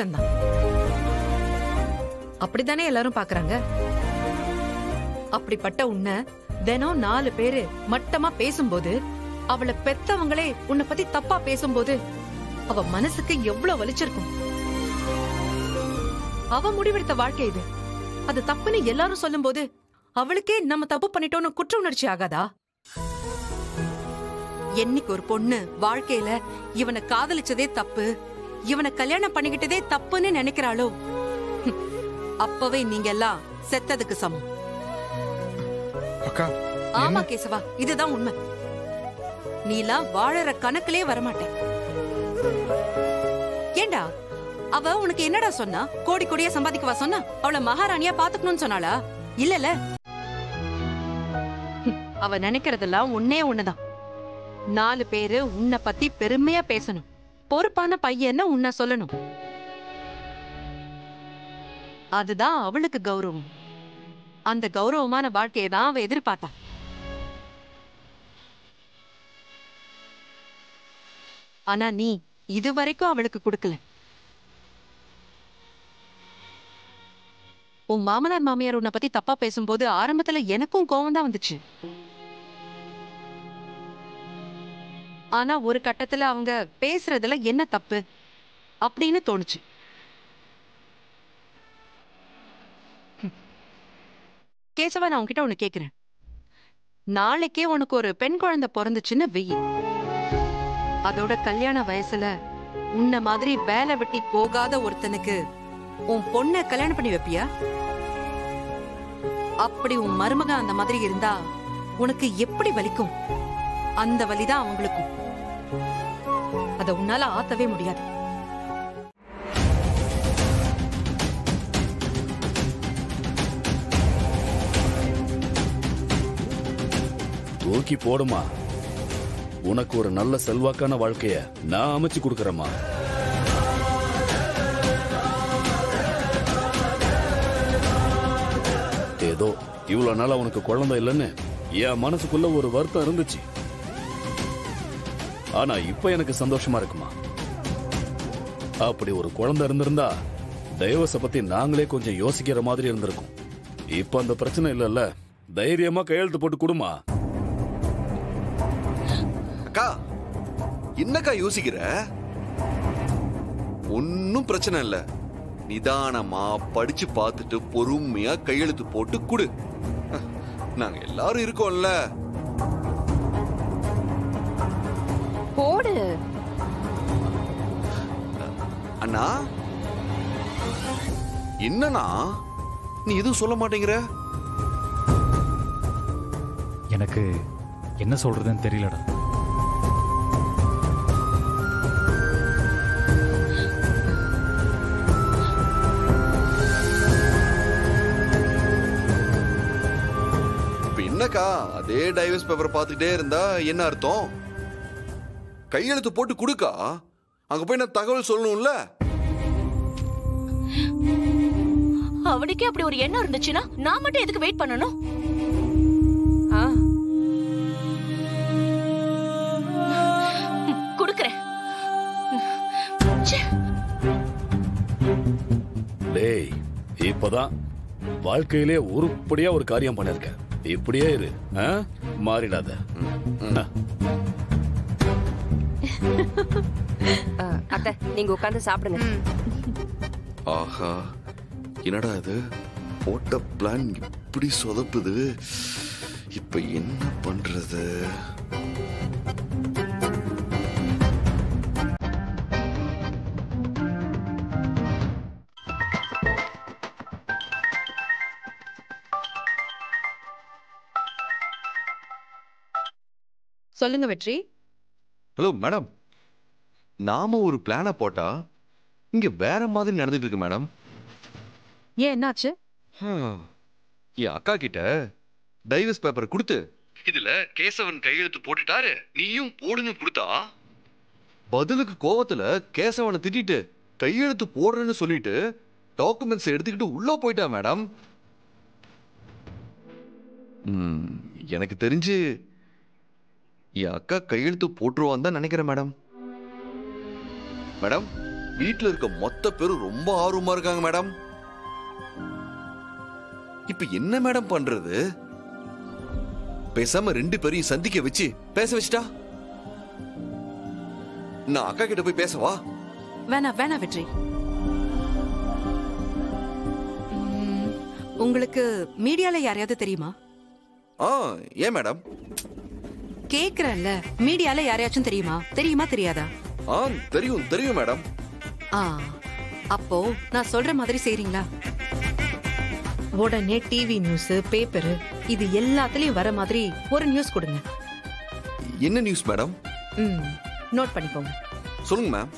தான். அப்படித்தானே எல்லாரும் பாக்குறாங்க. அப்படிப்பட்ட உன்னை தினம் 4 பேரு மட்டமா பேசும்போது, அவளை பெத்தவங்களே உன்னை பத்தி தப்பா பேசும்போது அவ மனசுக்கு எவ்வளவு வலிச்சிருக்கும். அவ முடிவெடுத்த வாழ்க்கை இது. அது தப்புன்னு எல்லாரும் சொல்லும் போது அவளுக்கே நம்ம தப்பு பண்ணிட்டோம்னு குற்ற உணர்ச்சி ஆகாதா? என்னைக்கு ஒரு பொண்ணு வாழ்க்கையில இவனை காதலிச்சதே தப்பு, இவனை கல்யாணம் பண்ணிக்கிட்டதே தப்புன்னு நினைக்கிறாளோ, அப்பவே நீங்க எல்லாம் செத்ததுக்கு சமம். அக்கா, ஆமா கேசவா, இதுதான் உண்மை. நீலாம் வாழற கணக்கிலே வரமாட்டேன். ஏண்டா, அவ உனக்கு என்னடா சொன்னா? கோடி கோடியா சம்பாதிக்கவா சொன்னா? அவளை மகாராணியா பாத்துக்கணும்னு சொன்னாளா? இல்லல. அவ நினைக்கிறதெல்லாம் ஒன்னே ஒண்ணுதான். 4 பேரு உன்னை பத்தி பெருமையா பேசணும், பொறுப்பான பையன்னு உன்னை சொல்லணும். அதுதான் அவளுக்கு கௌரவம். அந்த கௌரவமான வாழ்க்கையை தான் அவ எதிர்பார்த்தா. ஆனா நீ இதுவரைக்கும் அவளுக்கு கொடுக்கல. உன் மாமனார் மாமியார் உன்னை பத்தி தப்பா பேசும்போது ஆரம்பத்துல எனக்கும் கோவம் தான் வந்துச்சு. ஆனா ஒரு கட்டத்துல அவங்க பேசுறதுல என்ன தப்பு அப்படின்னு தோணுச்சு. கேசவா, நான் உன்கிட்ட ஒண்ணு கேக்குறேன். நாளைக்கே உனக்கு ஒரு பெண் குழந்தை பிறந்துச்சுன்னு வெயி, அதோட கல்யாண வயசுல உன்ன மாதிரி வேலை வெட்டி போகாத ஒருத்தனுக்கு உன் பொண்ண கல்யாணம் பண்ணி வைப்பியா? அப்படி உன் மருமக அந்த மாதிரி இருந்தா உனக்கு எப்படி வலிக்கும்? அந்த வலிதான் அவங்களுக்கும். அத உன்னால ஆத்தவே முடியாது. தூக்கி போடுமா. உனக்கு ஒரு நல்ல செல்வாக்கான வாழ்க்கைய நான் அமைச்சு கொடுக்கறேம்மா. ஏதோ இவ்வளவு நாளா உனக்கு குழந்தை இல்லைன்னு என் மனசுக்குள்ள ஒரு வருத்தம் இருந்துச்சு. ஆனா இப்ப எனக்கு சந்தோஷமா இருக்குமா. அப்படி ஒரு குழந்தை இருந்திருந்தா டைவர்ஸ பத்தி நாங்களே கொஞ்சம் யோசிக்கிற மாதிரி இருந்திருக்கும். இப்ப அந்த பிரச்சனை இல்லல்ல. தைரியமா கையெழுத்து போட்டு கொடுமா. அக்கா, என்னக்கா யோசிக்கிற? ஒன்னும் பிரச்சனை இல்ல. நிதானமா படிச்சு பார்த்துட்டு பொறுமையா கையெழுத்து போட்டு குடு. நாங்க எல்லாரும் இருக்கோம்ல. போடு அண்ணா. என்னண்ணா நீ எதுவும் சொல்ல மாட்டேங்கிற? எனக்கு என்ன சொல்றதுன்னு தெரியலடா. என்னக்கா அதே டைவர்ஸ் பேப்பர் பார்த்துட்டே இருந்தா என்ன அர்த்தம்? கையெழுத்து போட்டு கொடுக்கா. அங்க போய் நான் தகவல் சொல்லணும்ல. அவனுக்கே அப்படி ஒரு எண்ணம் இருந்துச்சுன்னா நான் மட்டும் எதுக்கு வெயிட் பண்ணணும்? குடுக்கறேன். டேய், இப்பதான் வாழ்க்கையிலே உருப்படியா ஒரு காரியம் பண்ணிருக்க. இப்படியே இரு, மாறிடாத. அத்தை, நீங்க உட்கார்ந்து சாப்பிடுங்க. ஆஹா, என்னடா இது? போட்ட பிளான் இப்படி சொதப்புது. இப்ப என்ன பண்றது? சொல்லுங்க வெற்றி. ஹலோ மேடம், நாம ஒரு பிளான போட்டா இங்க வேற மாதிரி நடந்துட்டு இருக்கு மேடம். ஏன், என்னாச்சு? என் அக்கா கிட்ட டைவர்ஸ் பேப்பர் கொடுத்து இதுல கேசவன் கையெழுத்து போட்டுட்டாரு, நீயும் போடுன்னு கொடுத்தா, பதிலுக்கு கோவத்துல கேசவனை திட்டிட்டு கையெழுத்து போடுறேன்னு சொல்லிட்டு டாக்குமெண்ட்ஸ் எடுத்துக்கிட்டு உள்ள போயிட்டா மேடம். எனக்கு தெரிஞ்சு என் அக்கா கையெழுத்து போட்டுருவான்னு தான் நினைக்கிறேன் மேடம். மேடம், வீட்ல இருக்க மொத்த பேரும் ரொம்ப ஆர்வமா இருக்காங்க மேடம். இப்ப என்ன மேடம் பண்றது? பேசாம 2 பேரையும் சந்திக்க வச்சு பேச வச்சுட்டா? நான் அக்கா கிட்ட போய் பேசவா? வேணா வெற்றி. உங்களுக்கு மீடியால யாரையாவது தெரியுமா? ஏன் மேடம்? கேக்குறல்ல, மீடியால யாரையாச்சும் தெரியுமா தெரியாதா? தெரியும் மேடம். அப்போ நான் சொல்ற மாதிரி செய்றீங்களா? உடனே டிவி நியூஸ், பேப்பர் இது எல்லாத்துலயும் வர மாதிரி ஒரு நியூஸ் கொடுங்க. என்ன நியூஸ் மேடம்? நோட் பண்ணிக்கோங்க. சொல்லுங்க மேம்.